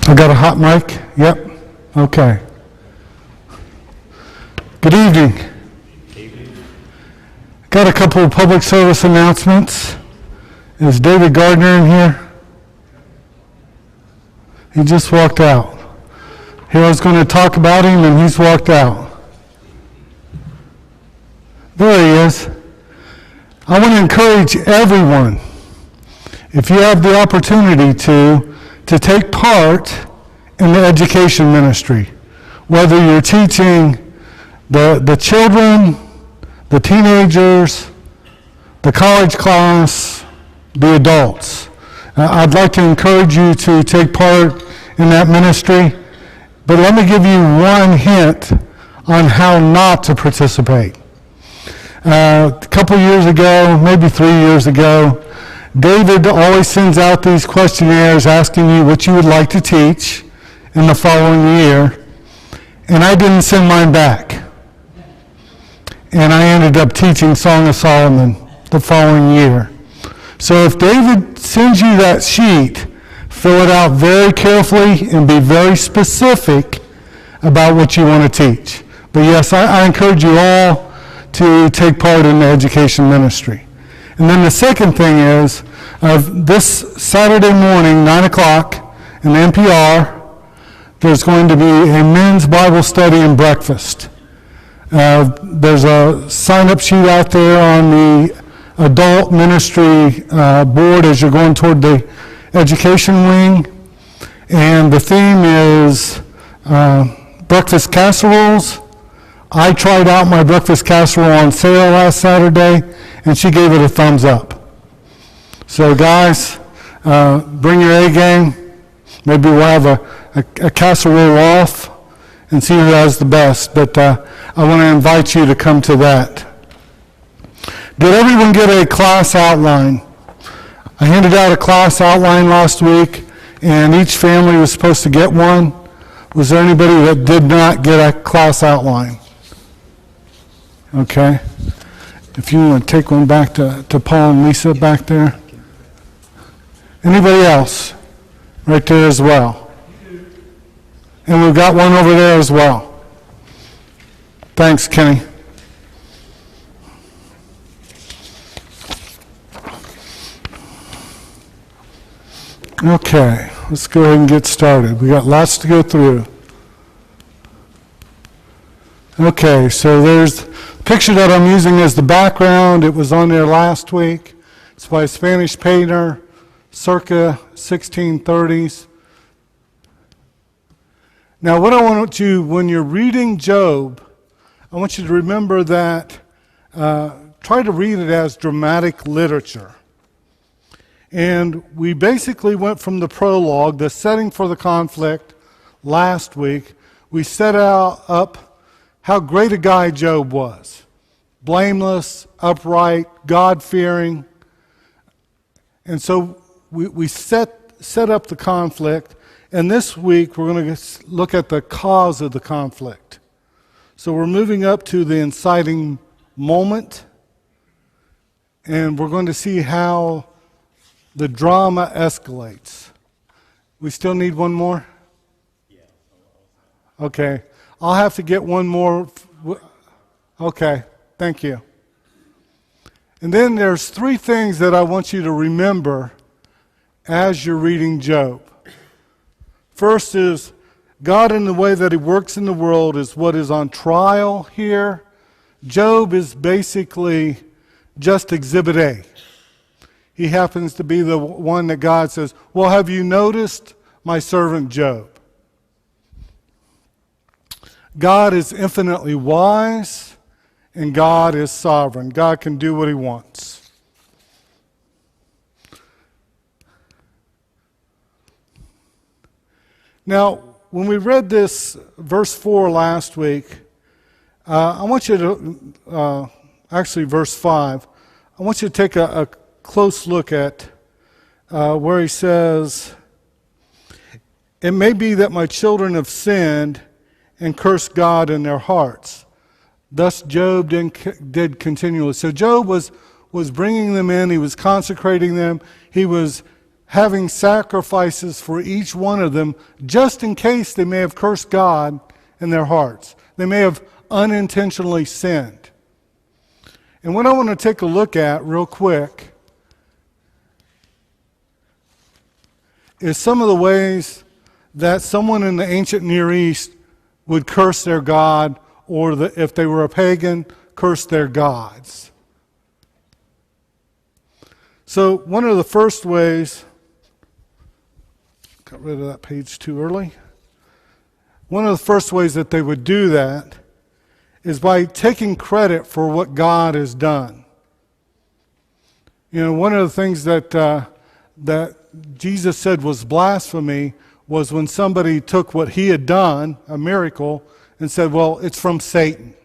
I got a hot mic? Yep. Okay. Good evening. Got a couple of public service announcements. Is David Gardner in here? He just walked out. Here I was going to talk about him and he's walked out. There he is. I want to encourage everyone, if you have the opportunity to take part in the education ministry. Whether you're teaching the children, the teenagers, the college class, the adults. I'd like to encourage you to take part in that ministry, but let me give you one hint on how not to participate. A couple years ago, maybe 3 years ago, David always sends out these questionnaires asking you what you would like to teach in the following year, and I didn't send mine back. And I ended up teaching Song of Solomon the following year. So if David sends you that sheet, fill it out very carefully and be very specific about what you want to teach. But yes, I encourage you all to take part in the education ministry. And then the second thing is, this Saturday morning, 9 o'clock, in NPR, there's going to be a men's Bible study and breakfast. There's a sign-up sheet out there on the adult ministry board as you're going toward the education wing. And the theme is breakfast casseroles. I tried out my breakfast casserole on sale last Saturday, and she gave it a thumbs up. So guys, bring your A game. Maybe we'll have a casserole off and see who has the best. But I want to invite you to come to that. Did everyone get a class outline? I handed out a class outline last week, and each family was supposed to get one. Was there anybody that did not get a class outline? Okay. If you want to take one back to Paul and Lisa back there. Anybody else? Right there as well. And we've got one over there as well. Thanks, Kenny. Okay, let's go ahead and get started. We got lots to go through. Okay, so there's the picture that I'm using as the background. It was on there last week. It's by a Spanish painter, circa 1630s. Now, what I want you, when you're reading Job, I want you to remember that, try to read it as dramatic literature. And we basically went from the prologue, the setting for the conflict, last week. We set up how great a guy Job was. Blameless, upright, God-fearing. And so we set up the conflict. And this week we're going to look at the cause of the conflict. So we're moving up to the inciting moment. And we're going to see how the drama escalates. We still need one more? Yeah. Okay. I'll have to get one more. Okay. Thank you. And then there's three things that I want you to remember as you're reading Job. First is God, in the way that he works in the world, is what is on trial here. Job is basically just exhibit A. He happens to be the one that God says, well, have you noticed my servant Job? God is infinitely wise, and God is sovereign. God can do what he wants. Now, when we read this, verse 4 last week, I want you to, actually verse 5, I want you to take a close look at where he says, it may be that my children have sinned and cursed God in their hearts. Thus Job did continually. So Job was bringing them in. He was consecrating them. He was having sacrifices for each one of them, just in case they may have cursed God in their hearts. They may have unintentionally sinned. And what I want to take a look at real quick is some of the ways that someone in the ancient Near East would curse their God, or if they were a pagan, curse their gods. So one of the first ways, got rid of that page too early. One of the first ways that they would do that is by taking credit for what God has done. You know, one of the things that Jesus said was blasphemy was when somebody took what he had done, a miracle, and said, well, it's from Satan.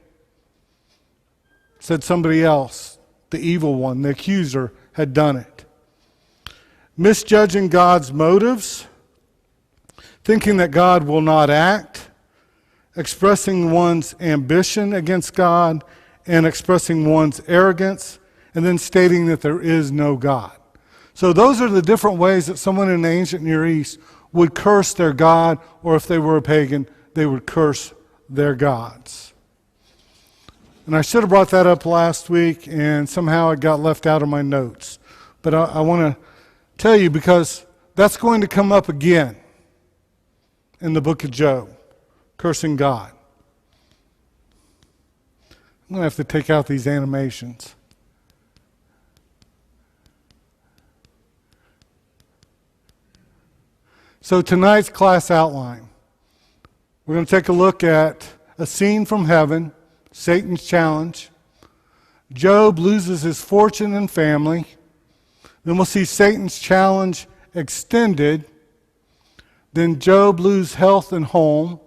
Said somebody else, the evil one, the accuser, had done it. Misjudging God's motives, thinking that God will not act, expressing one's ambition against God, and expressing one's arrogance, and then stating that there is no God. So those are the different ways that someone in the ancient Near East would curse their God, or if they were a pagan, they would curse their gods. And I should have brought that up last week, and somehow it got left out of my notes. But I want to tell you, because that's going to come up again in the book of Job, cursing God. I'm going to have to take out these animations. So tonight's class outline, we're going to take a look at a scene from heaven, Satan's challenge. Job loses his fortune and family. Then we'll see Satan's challenge extended. Then Job loses health and home.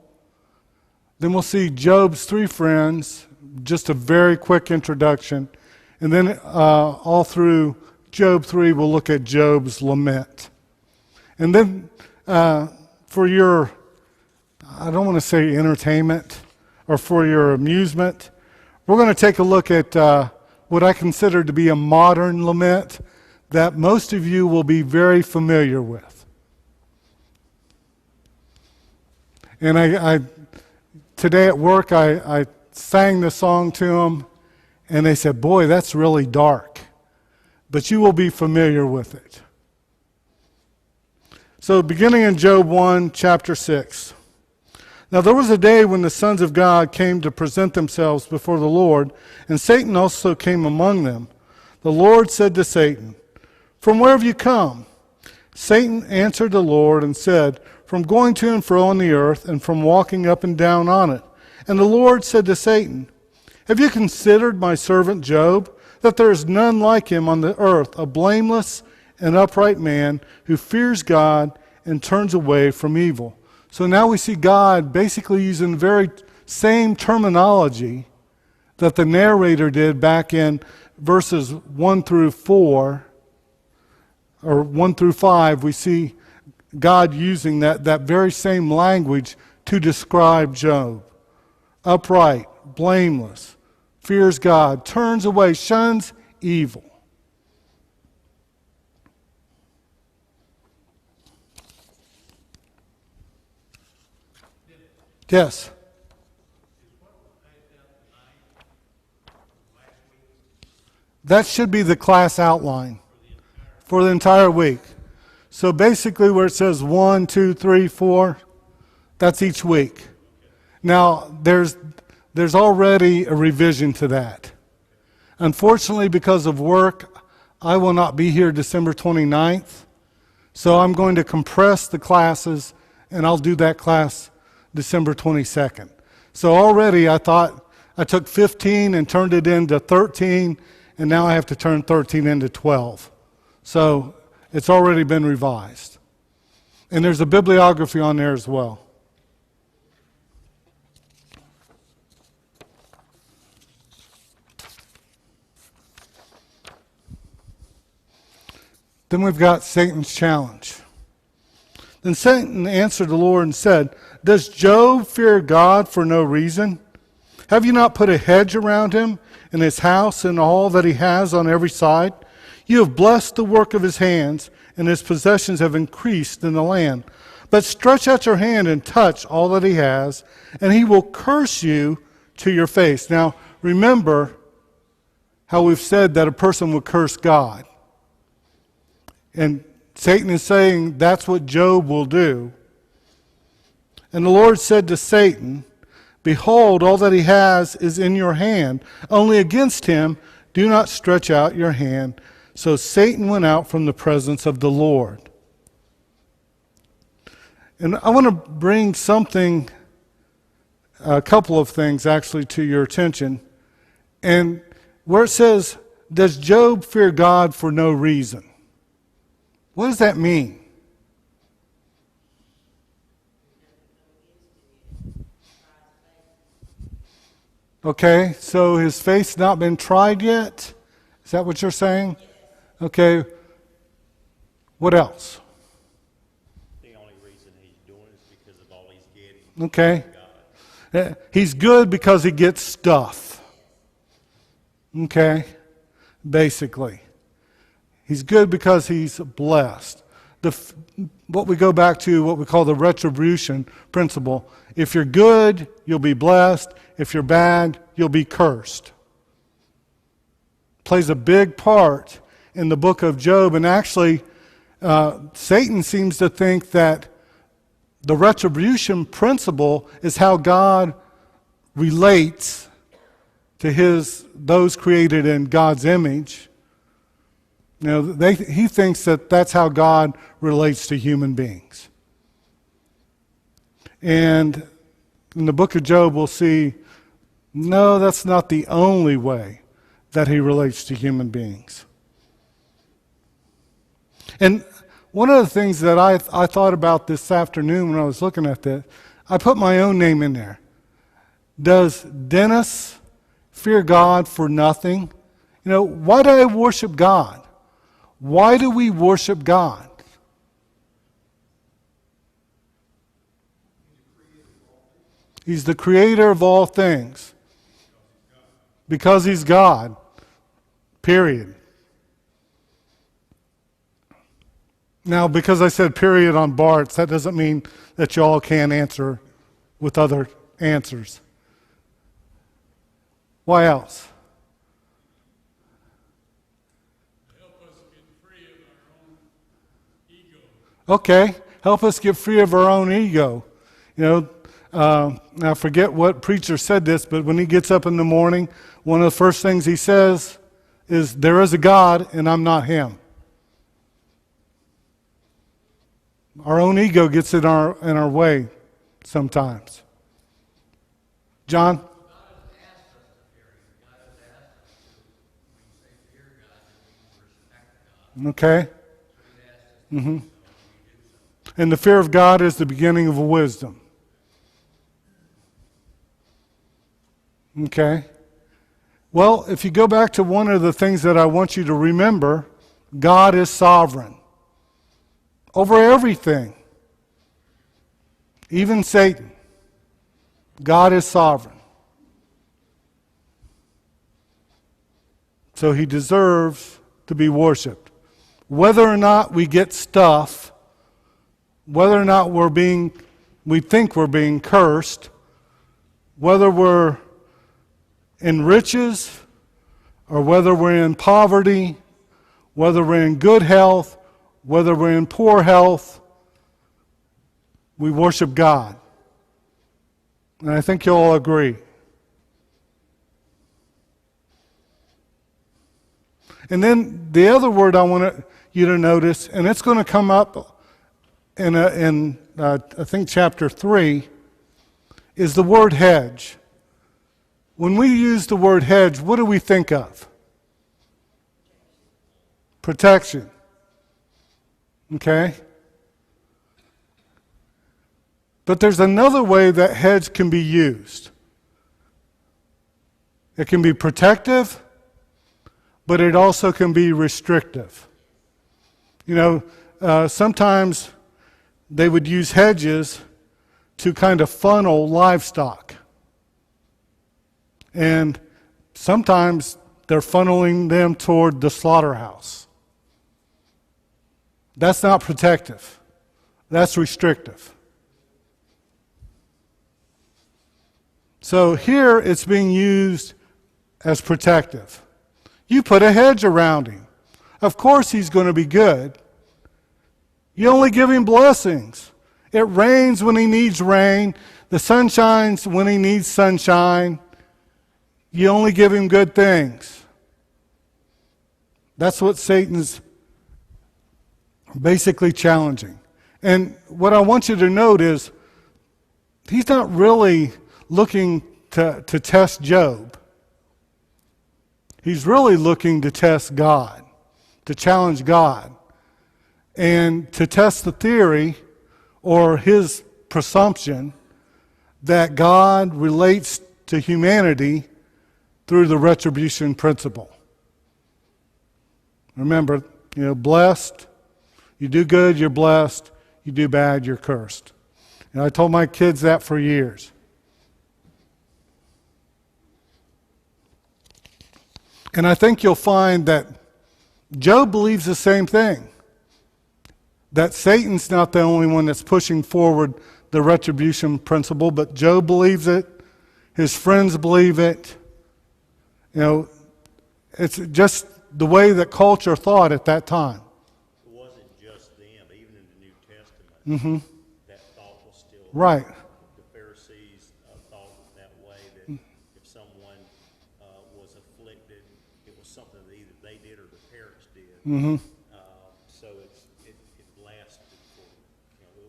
Then we'll see Job's three friends, just a very quick introduction. And then all through Job 3, we'll look at Job's lament. And then for your, I don't want to say entertainment, or for your amusement, we're going to take a look at what I consider to be a modern lament that most of you will be very familiar with. And I today at work, I sang the song to them, and they said, boy, that's really dark. But you will be familiar with it. So beginning in Job 1, chapter 6. Now there was a day when the sons of God came to present themselves before the Lord, and Satan also came among them. The Lord said to Satan, "From where have you come?" Satan answered the Lord and said, "From going to and fro on the earth, and from walking up and down on it." And the Lord said to Satan, "Have you considered my servant Job, that there is none like him on the earth, a blameless and upright man who fears God and turns away from evil?" So now we see God basically using the very same terminology that the narrator did back in verses 1 through 4, or 1 through 5. We see God using that very same language to describe Job. Upright, blameless, fears God, turns away, shuns evil. Yes. That should be the class outline for the entire week. So basically where it says 1, 2, 3, 4, that's each week. Now there's already a revision to that. Unfortunately, because of work, I will not be here December 29th. So I'm going to compress the classes, and I'll do that class December 22nd. So already I thought I took 15 and turned it into 13, and now I have to turn 13 into 12. So it's already been revised. And there's a bibliography on there as well. Then we've got Satan's challenge. Then Satan answered the Lord and said, "Does Job fear God for no reason? Have you not put a hedge around him and his house and all that he has on every side? You have blessed the work of his hands, and his possessions have increased in the land. But stretch out your hand and touch all that he has, and he will curse you to your face. Now, remember how we've said that a person would curse God. And Satan is saying that's what Job will do. And the Lord said to Satan, behold, all that he has is in your hand. Only against him do not stretch out your hand. So Satan went out from the presence of the Lord. And I want to bring something, a couple of things actually, to your attention. And where it says, does Job fear God for no reason? What does that mean? Okay, so his faith's not been tried yet? Is that what you're saying? Okay, what else? The only reason he's doing it is because of all he's getting. Okay. He's good because he gets stuff. Okay, basically. He's good because he's blessed. What we go back to, what we call the retribution principle. If you're good, you'll be blessed. If you're bad, you'll be cursed. Plays a big part in the book of Job. And actually, Satan seems to think that the retribution principle is how God relates to those created in God's image. You know, he thinks that that's how God relates to human beings. And in the book of Job, we'll see, no, that's not the only way that he relates to human beings. And one of the things that I thought about this afternoon when I was looking at this, I put my own name in there. Does Dennis fear God for nothing? You know, why do I worship God? Why do we worship God? He's the creator of all things. Because he's God. Period. Now, because I said period on Bart's, that doesn't mean that y'all can't answer with other answers. Why else? Okay, help us get free of our own ego. You know, I forget what preacher said this, but when he gets up in the morning, one of the first things he says is, there is a God and I'm not him. Our own ego gets in our way sometimes. John? Okay. Mm-hmm. And the fear of God is the beginning of wisdom. Okay. Well, if you go back to one of the things that I want you to remember, God is sovereign over everything, even Satan. God is sovereign. So he deserves to be worshiped. Whether or not we get stuff, whether or not we think we're being cursed, whether we're in riches or whether we're in poverty, whether we're in good health, whether we're in poor health, we worship God. And I think you'll all agree. And then the other word I want you to notice, and it's going to come up in I think chapter 3, is the word hedge. When we use the word hedge, what do we think of? Protection. Okay? But there's another way that hedge can be used. It can be protective, but it also can be restrictive. You know, sometimes they would use hedges to kind of funnel livestock. And sometimes they're funneling them toward the slaughterhouse. That's not protective. That's restrictive. So here it's being used as protective. You put a hedge around him. Of course he's going to be good. You only give him blessings. It rains when he needs rain. The sun shines when he needs sunshine. You only give him good things. That's what Satan's basically challenging. And what I want you to note is he's not really looking to test Job. He's really looking to test God, to challenge God, and to test the theory or his presumption that God relates to humanity through the retribution principle. Remember, blessed, you do good, you're blessed. You do bad, you're cursed. And I told my kids that for years. And I think you'll find that Job believes the same thing. That Satan's not the only one that's pushing forward the retribution principle, but Job believes it. His friends believe it. It's just the way that culture thought at that time. It wasn't just them, even in the New Testament. Mm-hmm. That thought was still right. The Pharisees thought that way, that if someone was afflicted, it was something that either they did or the parents did. Mm-hmm. So it lasted for,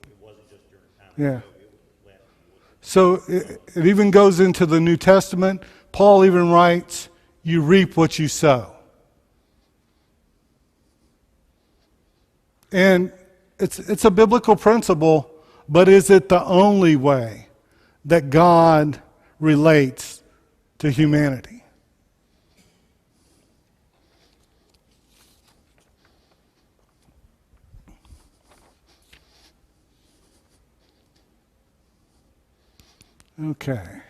it wasn't just during time. Yeah. It lasted. So it even goes into the New Testament. Paul even writes, you reap what you sow. And it's a biblical principle, but is it the only way that God relates to humanity? Okay.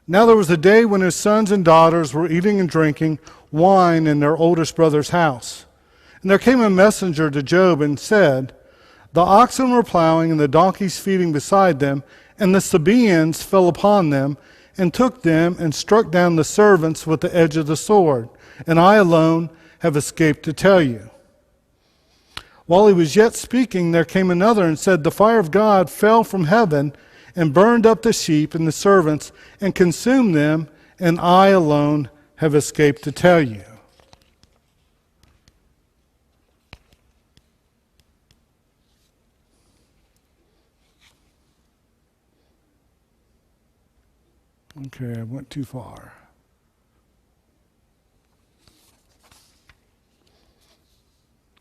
Now there was a day when his sons and daughters were eating and drinking wine in their oldest brother's house. And there came a messenger to Job and said, the oxen were plowing and the donkeys feeding beside them, and the Sabaeans fell upon them and took them and struck down the servants with the edge of the sword. And I alone have escaped to tell you. While he was yet speaking, there came another and said, the fire of God fell from heaven and burned up the sheep and the servants and consumed them, and I alone have escaped to tell you. Okay, I went too far.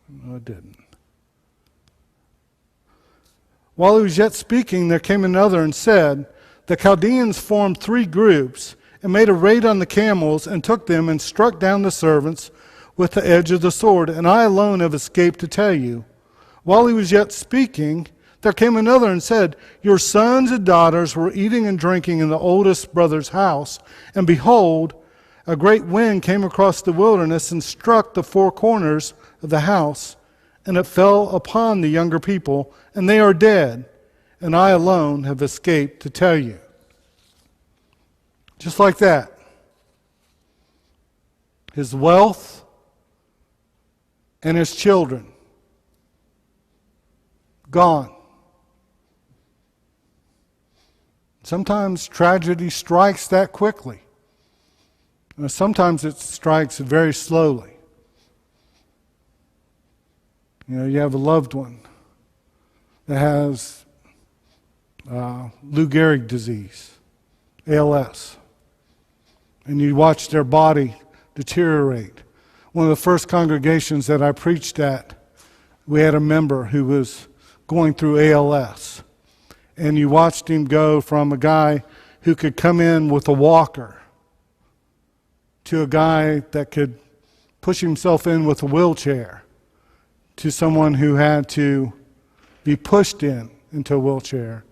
No, I didn't. While he was yet speaking, there came another and said, the Chaldeans formed 3 groups and made a raid on the camels and took them and struck down the servants with the edge of the sword, and I alone have escaped to tell you. While he was yet speaking, there came another and said, your sons and daughters were eating and drinking in the oldest brother's house, and behold, a great wind came across the wilderness and struck the 4 corners of the house, and it fell upon the younger people, and they are dead, and I alone have escaped to tell you. Just like that. His wealth and his children gone. Sometimes tragedy strikes that quickly. Sometimes it strikes very slowly. You have a loved one that has Lou Gehrig disease, ALS, and you watch their body deteriorate. One of the first congregations that I preached at, we had a member who was going through ALS, and you watched him go from a guy who could come in with a walker to a guy that could push himself in with a wheelchair, to someone who had to be pushed into a wheelchair,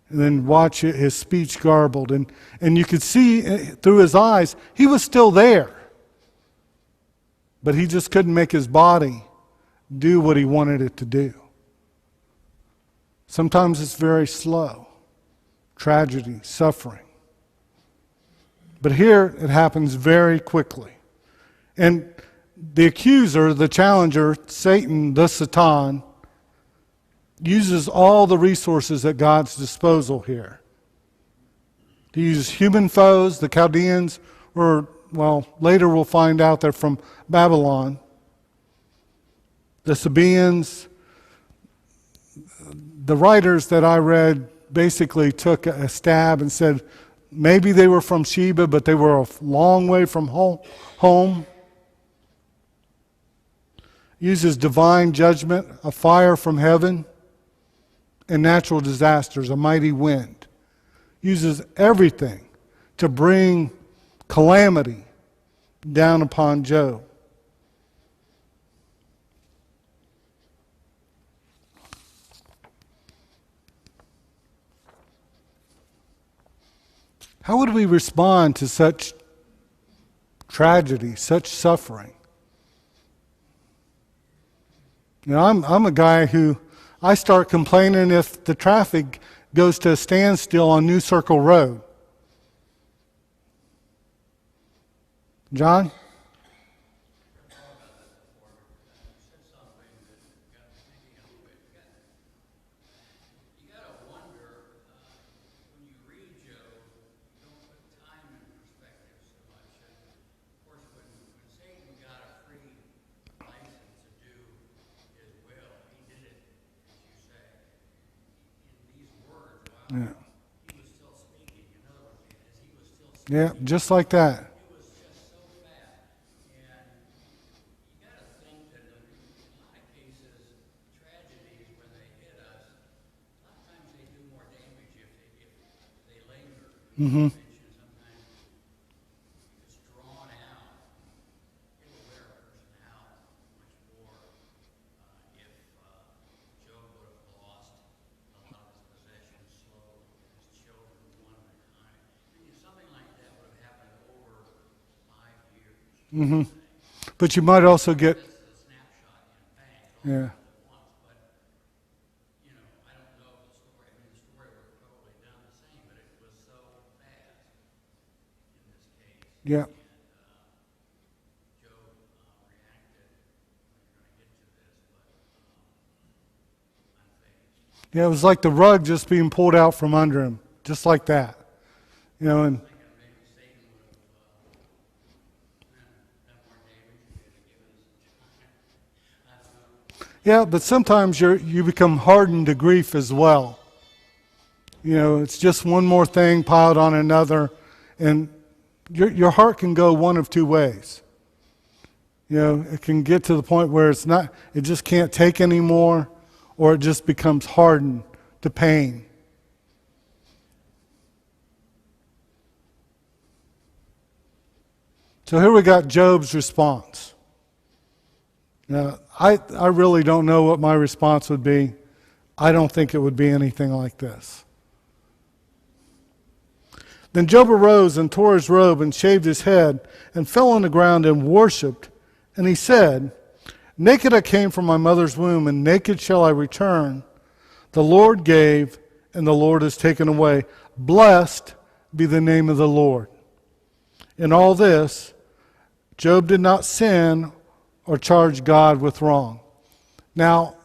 and then watch his speech garbled. And you could see through his eyes, he was still there. but he just couldn't make his body do what he wanted it to do. Sometimes it's very slow. Tragedy, suffering. But here it happens very quickly. And the accuser, the challenger, Satan, the Satan, uses all the resources at God's disposal here. He uses human foes, the Chaldeans, or, well, later we'll find out they're from Babylon. The Sabaeans. The writers that I read basically took a stab and said maybe they were from Sheba, but they were a long way from home. Uses divine judgment, a fire from heaven, and natural disasters, a mighty wind. Uses everything to bring calamity down upon Job. How would we respond to such tragedy, such suffering? You know, I'm a guy who, I start complaining if the traffic goes to a standstill on New Circle Road. John? Yeah. Yeah, just like that. It was just so fast. And you got to think that in a lot of cases, tragedies, when they hit us, a lot of times they do more damage if they linger. Mm-hmm. Sometimes it's drawn out. It will wear a person out much more if Job would have lost a lot of his possessions slowly, his children one at a time. Something like that would have happened over 5 years. Mm-hmm. But you might also get... This is a snapshot in a bank. Yeah. Once, but, you know, I don't know the story. I mean, the story would have probably done the same, but it was so fast in this case. Yeah. And Job reacted, we're going to get to this, but unfazed. Yeah, it was like the rug just being pulled out from under him, just like that. You know, and Thinking maybe Satan would have done more damage if he had given us some time. I don't know. yeah, but sometimes you become hardened to grief as well. You know, it's just one more thing piled on another, and your heart can go one of two ways. You know, it can get to the point where it just can't take anymore, or it just becomes hardened to pain. So here we got Job's response. Now, I really don't know what my response would be. I don't think it would be anything like this. Then Job arose and tore his robe and shaved his head and fell on the ground and worshipped. And he said, "Naked I came from my mother's womb, and naked shall I return. The Lord gave, and the Lord has taken away. Blessed be the name of the Lord." In all this, Job did not sin or charge God with wrong. Now,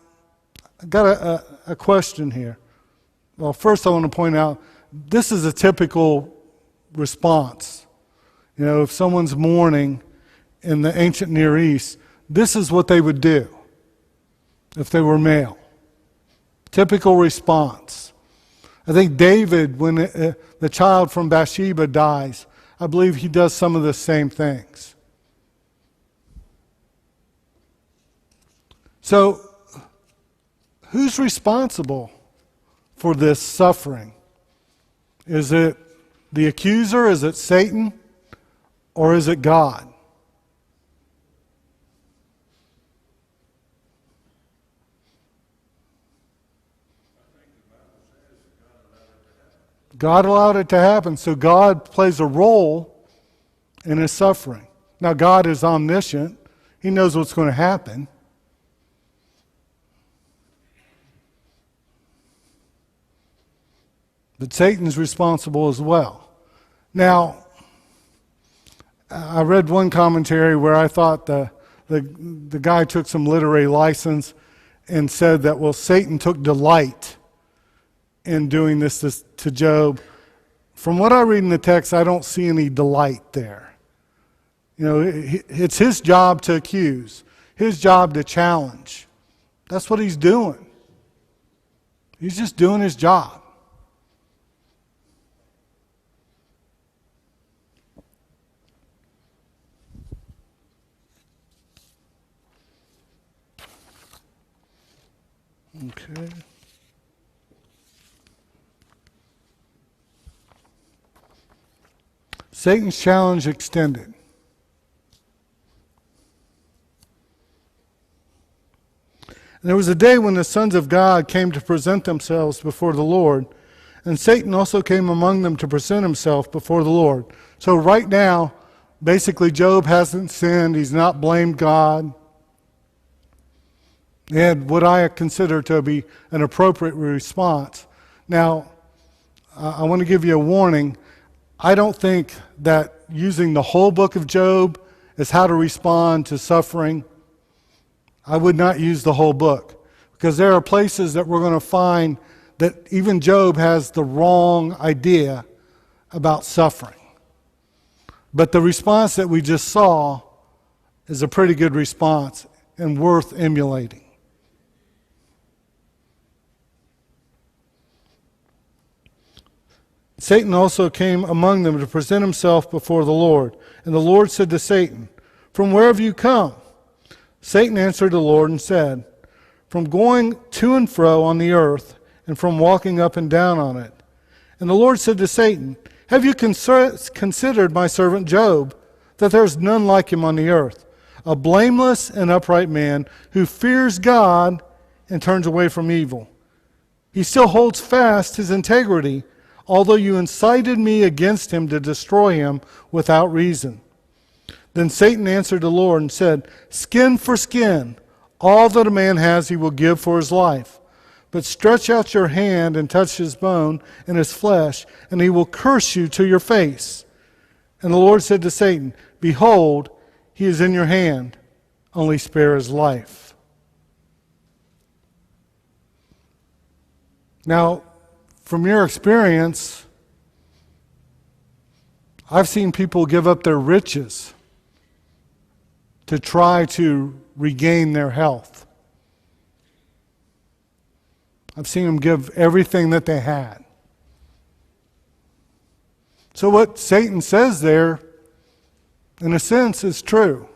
I've got a question here. Well, first I want to point out, this is a typical response. You know, if someone's mourning in the ancient Near East, this is what they would do if they were male. Typical response. I think David, when the child from Bathsheba dies, I believe he does some of the same things. So, who's responsible for this suffering? Is it the accuser? Is it Satan? Or is it God? God allowed it to happen, so God plays a role in his suffering. Now, God is omniscient. He knows what's going to happen. But Satan's responsible as well. Now, I read one commentary where I thought the guy took some literary license and said that, well, Satan took delight in doing this to Job. From what I read in the text, I don't see any delight there. You know, it's his job to accuse, his job to challenge. That's what he's doing. He's just doing his job. Okay. Satan's challenge extended. And there was a day when the sons of God came to present themselves before the Lord, and Satan also came among them to present himself before the Lord. So right now, basically Job hasn't sinned. He's not blamed God. He had what I consider to be an appropriate response. Now, I want to give you a warning. I don't think that using the whole book of Job as how to respond to suffering, I would not use the whole book, because there are places that we're going to find that even Job has the wrong idea about suffering. But the response that we just saw is a pretty good response and worth emulating. Satan also came among them to present himself before the Lord. And the Lord said to Satan, "From where have you come?" Satan answered the Lord and said, "From going to and fro on the earth, and from walking up and down on it." And the Lord said to Satan, "Have you considered my servant Job, that there is none like him on the earth, a blameless and upright man who fears God and turns away from evil? He still holds fast his integrity, although you incited me against him to destroy him without reason." Then Satan answered the Lord and said, "Skin for skin, all that a man has he will give for his life. But stretch out your hand and touch his bone and his flesh, and he will curse you to your face." And the Lord said to Satan, "Behold, he is in your hand, only spare his life." Now, from your experience, I've seen people give up their riches to try to regain their health. I've seen them give everything that they had. So what Satan says there, in a sense, is true.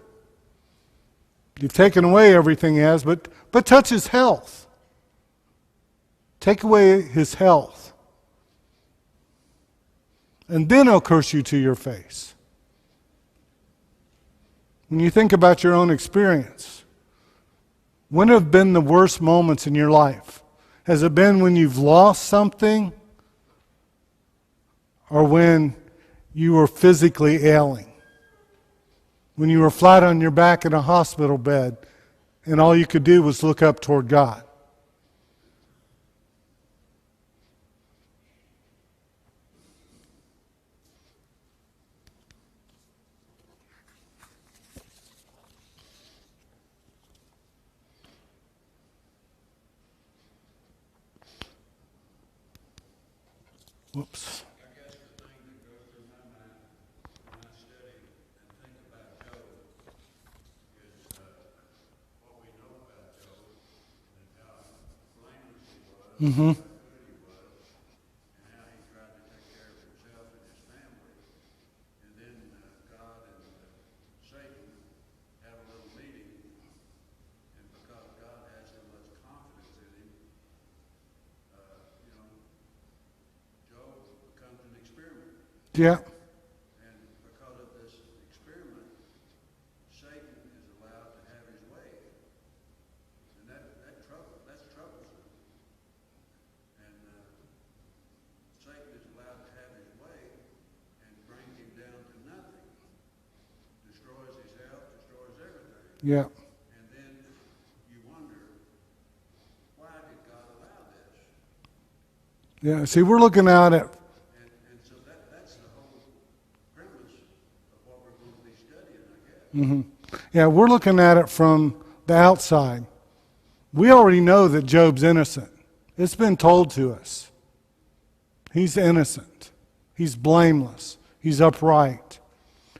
You've taken away everything he has, but touch his health. Take away his health. And then he'll curse you to your face. When you think about your own experience, when have been the worst moments in your life? Has it been when you've lost something, or when you were physically ailing? When you were flat on your back in a hospital bed and all you could do was look up toward God? Whoops. I guess the thing that goes through my mind when I study and think about Job is what we know about Job and how blameless he was, how good he was, and how he tried to take care of himself and his family. And then God and Satan have a little meeting, and because God has so much confidence in him, Job becomes an experiment. Yeah. And because of this experiment, Satan is allowed to have his way. And that's troublesome. And Satan is allowed to have his way and brings him down to nothing. Destroys his health, destroys everything. Yeah. And then you wonder, why did God allow this? Yeah. See, we're looking at it. And so that's the whole premise of what we're going to be studying, I guess. Yeah, we're looking at it from the outside. We already know that Job's innocent. It's been told to us. He's innocent. He's blameless. He's upright.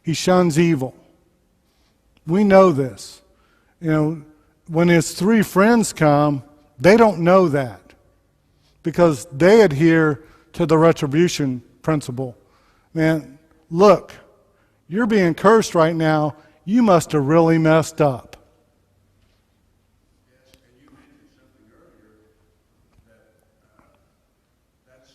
He shuns evil. We know this. You know, when his three friends come, they don't know that because they adhere to the retribution principle. Man, look, you're being cursed right now. You must have really messed up. Yes, and you mentioned something earlier that that's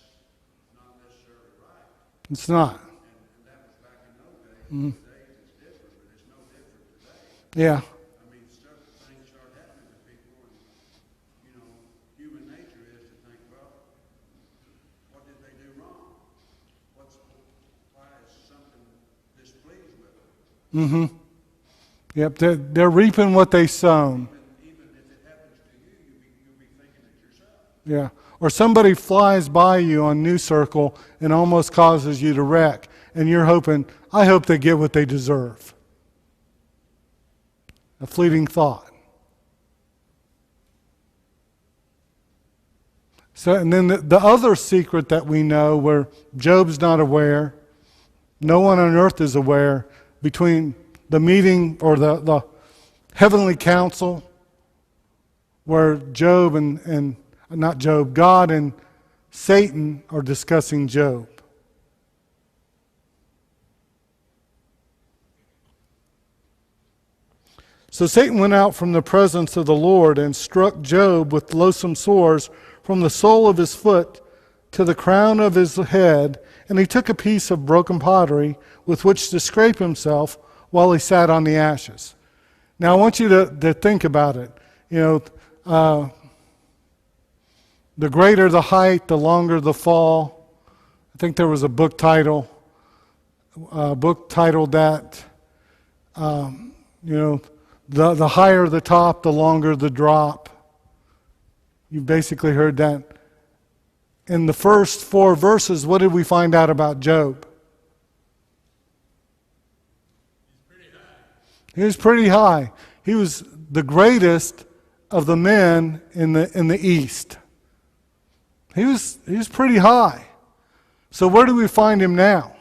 not necessarily right. It's not. And that was back in those days. Today it's different, but it's no different today. Yeah. I mean, certain things start happening to people, and, you know, human nature is to think, well, what did they do wrong? Why is something displeased with them? Yep, they're reaping what they sown. Even if it happens to you, you'll be thinking it yourself. Yeah. Or somebody flies by you on New Circle and almost causes you to wreck. And you're hoping, I hope they get what they deserve. A fleeting thought. So, and then the other secret that we know where Job's not aware, no one on earth is aware, between the meeting or the heavenly council where Job and not Job, God and Satan are discussing Job. So Satan went out from the presence of the Lord and struck Job with loathsome sores from the sole of his foot to the crown of his head, and he took a piece of broken pottery with which to scrape himself while he sat on the ashes. Now I want you to think about it. You know, the greater the height, the longer the fall. I think there was a book titled that, you know, the higher the top, the longer the drop. You basically heard that. In the first 4 verses, what did we find out about Job? He was pretty high. He was the greatest of the men in the East. He was pretty high. So where do we find him now?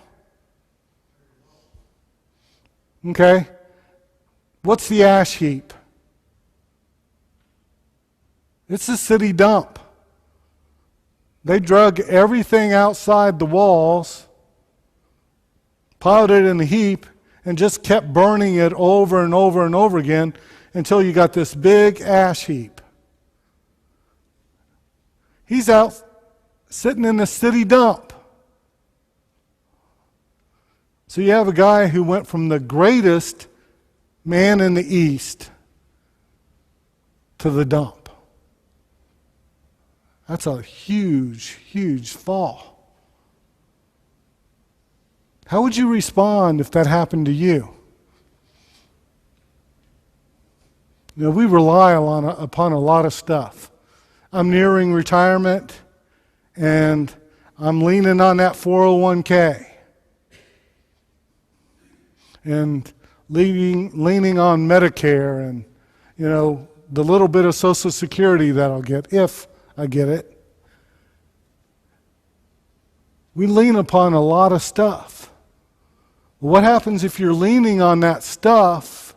Okay. What's the ash heap? It's a city dump. They drug everything outside the walls, piled it in a heap, and just kept burning it over and over and over again until you got this big ash heap. He's out sitting in the city dump. So you have a guy who went from the greatest man in the East to the dump. That's a huge, huge fall. How would you respond if that happened to you? You know, we rely upon a lot of stuff. I'm nearing retirement, and I'm leaning on that 401k. And leaning on Medicare and, you know, the little bit of Social Security that I'll get, if I get it. We lean upon a lot of stuff. What happens if you're leaning on that stuff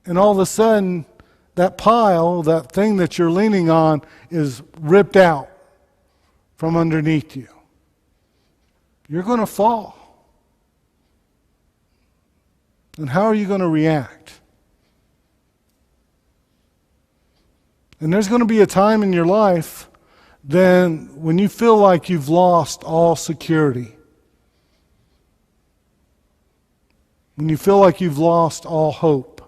and all of a sudden that pile, that thing that you're leaning on, is ripped out from underneath you? You're going to fall. And how are you going to react? And there's going to be a time in your life then when you feel like you've lost all security. When you feel like you've lost all hope.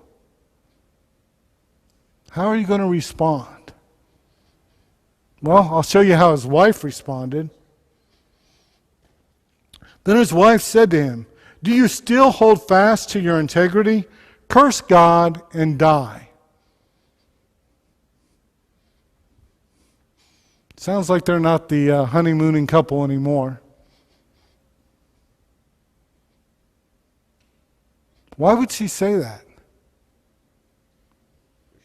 How are you going to respond? Well, I'll show you how his wife responded. Then his wife said to him, "Do you still hold fast to your integrity? curse God and die. Sounds like they're not the honeymooning couple anymore. Why would she say that?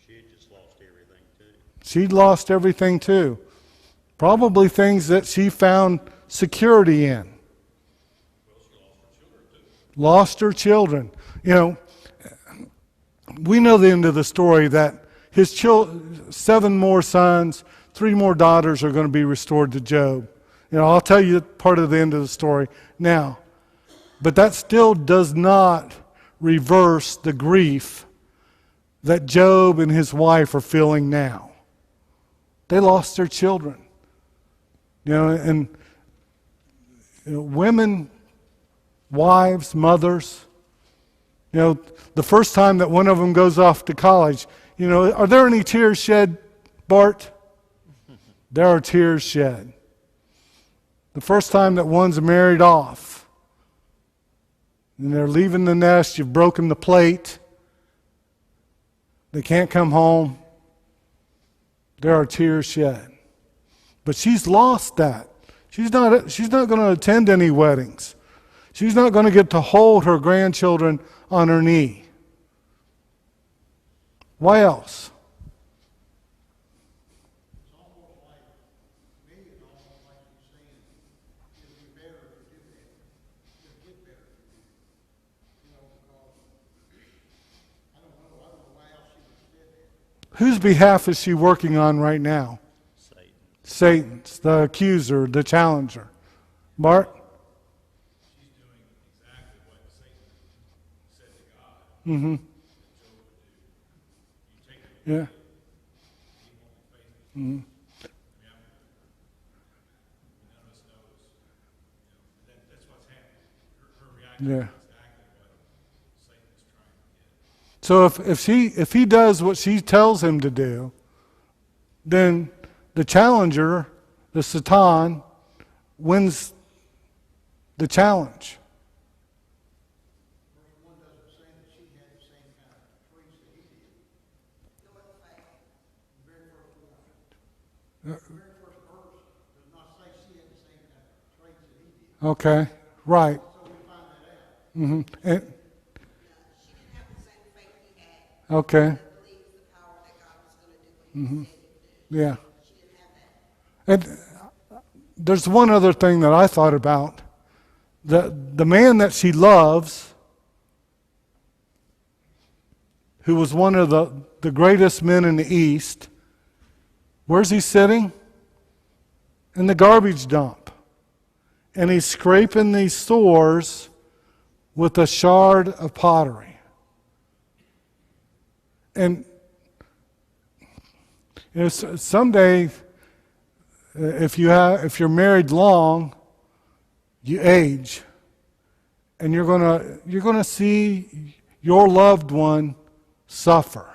She had just lost everything too. She'd lost everything too. Probably things that she found security in. Lost her children. You know, we know the end of the story, that his 7 more sons, 3 more daughters are going to be restored to Job. You know, I'll tell you part of the end of the story now. But that still does not reverse the grief that Job and his wife are feeling now. They lost their children. You know, and women, wives, mothers, you know, the first time that one of them goes off to college, you know, are there any tears shed, Bart? There are tears shed. The first time that one's married off, and they're leaving the nest, you've broken the plate, they can't come home, there are tears shed. But she's lost that. She's not going to attend any weddings. She's not going to get to hold her grandchildren on her knee. Why else? It's almost like, to me, it's almost like he's saying, it'll be better if you do that. It'll get better if you do that. You know, because, I don't know why else she would have said that. Whose behalf is she working on right now? Satan. Satan's, the accuser, the challenger. Bart? She's doing exactly what Satan said to God Mm-hmm. that Job would do. You take it Yeah. away, he won't be faithful. Mm-hmm. I mean, none of us knows. You know, that's what's happening. Her reaction Yeah. is exactly what Satan is trying to get. So if he does what she tells him to do, then the challenger, the Satan, wins the challenge. Verse 1 doesn't say that she had the same kind of traits that he did. The very first one. The very first verse does not say she had the same kind of traits that he did. Okay, right. So we find that out. Mm-hmm. She didn't have the same faith he had. Okay, To believe the power that God was going to do what he said he would do. yeah. She didn't have that. And there's one other thing that I thought about. The man that she loves, who was one of the greatest men in the East, where's he sitting? In the garbage dump. And he's scraping these sores with a shard of pottery. And you know, someday, if you're married long, you age, and you're gonna see your loved one suffer.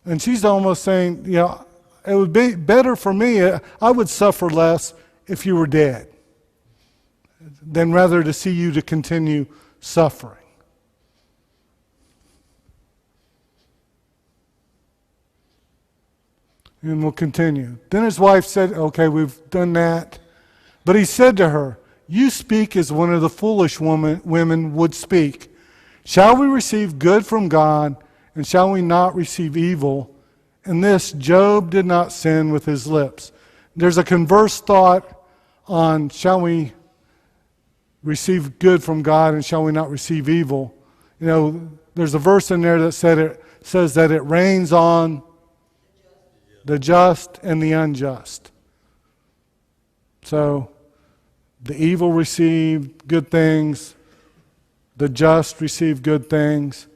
And she's almost saying, you know, it would be better for me. I would suffer less if you were dead, than rather to see you to continue suffering. And we'll continue. Then his wife said, okay, we've done that. But he said to her, you speak as one of the foolish women would speak. Shall we receive good from God, and shall we not receive evil? In this, Job did not sin with his lips. There's a converse thought on shall we receive good from God, and shall we not receive evil? You know, there's a verse in there that says that it rains on the just and the unjust. So, the evil receive good things, the just receive good things.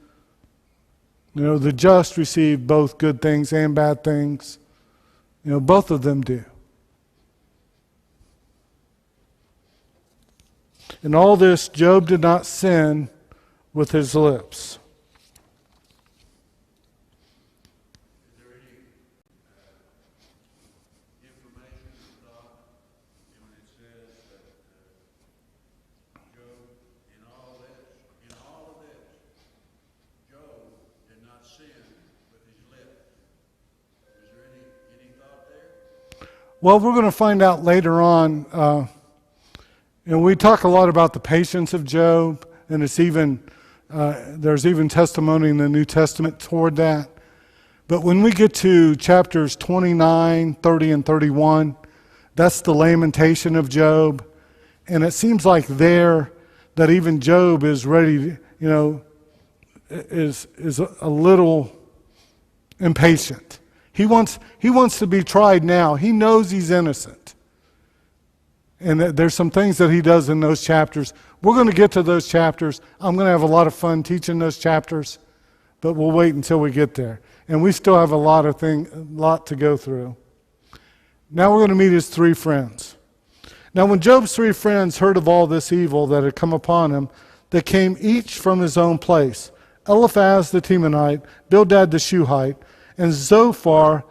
You know, the just receive both good things and bad things. You know, both of them do. In all this, Job did not sin with his lips. Is there any information or thought when it says that Job, in all this, in Well, we're going to find out later on. We talk a lot about the patience of Job, and it's even there's even testimony in the New Testament toward that. But when we get to chapters 29, 30, and 31, that's the lamentation of Job. And it seems like there that even Job is ready, is a little impatient. He wants to be tried now. He knows he's innocent. And there's some things that he does in those chapters. We're going to get to those chapters. I'm going to have a lot of fun teaching those chapters, but we'll wait until we get there. And we still have a lot to go through. Now we're going to meet his three friends. Now when Job's three friends heard of all this evil that had come upon him, they came each from his own place. Eliphaz the Temanite, Bildad the Shuhite, and Zophar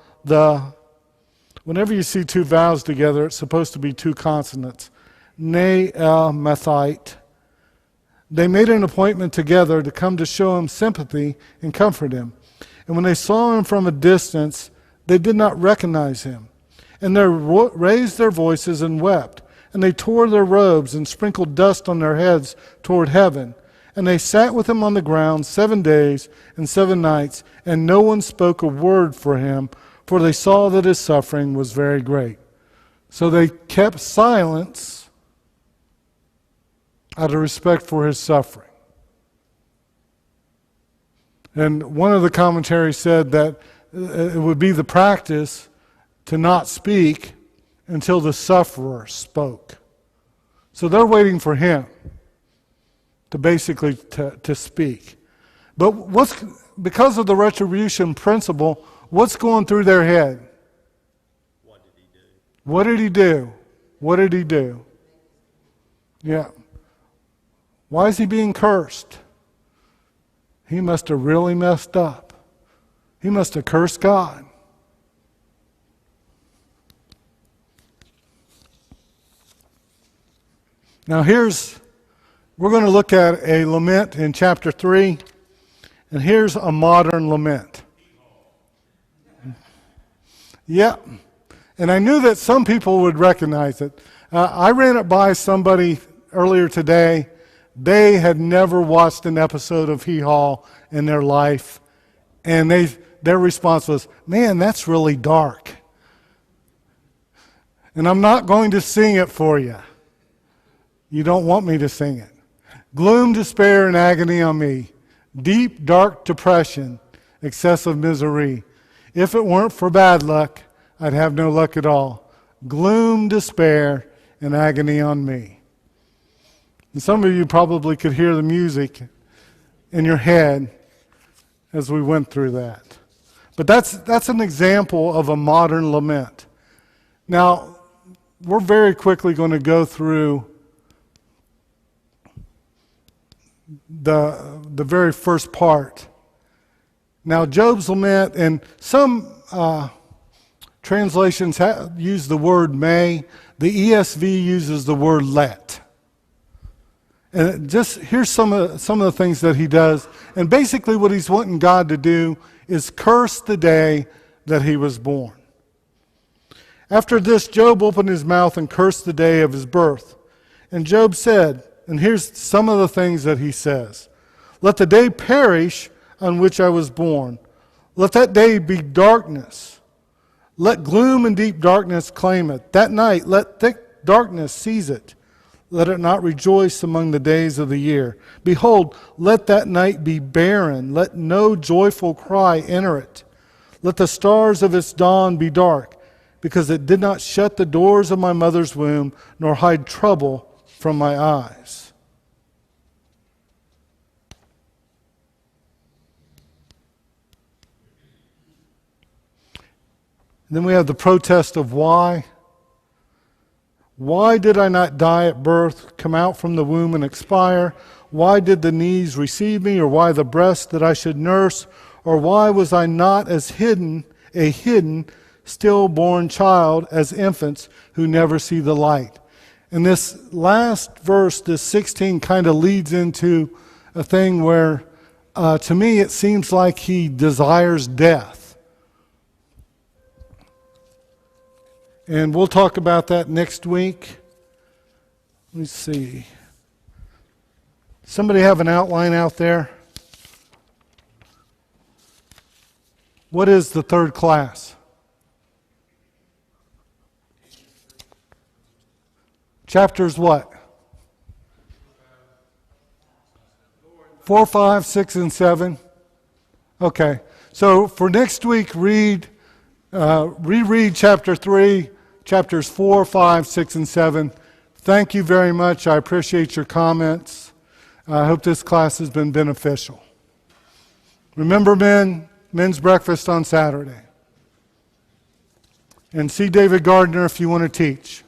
whenever you see two vowels together, it's supposed to be two consonants. Naamathite. They made an appointment together to come to show him sympathy and comfort him. And when they saw him from a distance, they did not recognize him. And they raised their voices and wept. And they tore their robes and sprinkled dust on their heads toward heaven. And they sat with him on the ground 7 days and 7 nights, and no one spoke a word for him, for they saw that his suffering was very great. So they kept silence out of respect for his suffering. And one of the commentaries said that it would be the practice to not speak until the sufferer spoke. So they're waiting for him to basically to speak. But because of the retribution principle, what's going through their head? What did he do? What did he do? What did he do? Yeah. Why is he being cursed? He must have really messed up. He must have cursed God. Now we're going to look at a lament in chapter 3, and here's a modern lament. Yeah, and I knew that some people would recognize it. I ran it by somebody earlier today. They had never watched an episode of Hee Haw in their life, and their response was, "Man, that's really dark." And I'm not going to sing it for you. You don't want me to sing it. Gloom, despair, and agony on me. Deep, dark depression, excessive misery. If it weren't for bad luck, I'd have no luck at all. Gloom, despair, and agony on me. And some of you probably could hear the music in your head as we went through that. But that's an example of a modern lament. Now, we're very quickly going to go through the very first part. Now, Job's lament, and some translations use the word may. The ESV uses the word let. And here's some of the things that he does. And basically what he's wanting God to do is curse the day that he was born. After this, Job opened his mouth and cursed the day of his birth. And Job said, and here's some of the things that he says. Let the day perish on which I was born. Let that day be darkness. Let gloom and deep darkness claim it. That night, let thick darkness seize it. Let it not rejoice among the days of the year. Behold, let that night be barren. Let no joyful cry enter it. Let the stars of its dawn be dark, because it did not shut the doors of my mother's womb, nor hide trouble from my eyes. And then we have the protest of why. Why did I not die at birth, come out from the womb and expire? Why did the knees receive me, or why the breast that I should nurse? Or why was I not a hidden, stillborn child, as infants who never see the light? And this last verse, this 16, kind of leads into a thing where, to me, it seems like he desires death. And we'll talk about that next week. Let me see. Somebody have an outline out there? What is the third class? Chapters what? 4, 5, 6, and 7. Okay. So for next week, reread chapter 3, chapters 4, 5, 6, and 7. Thank you very much. I appreciate your comments. I hope this class has been beneficial. Remember, men's breakfast on Saturday. And see David Gardner if you want to teach.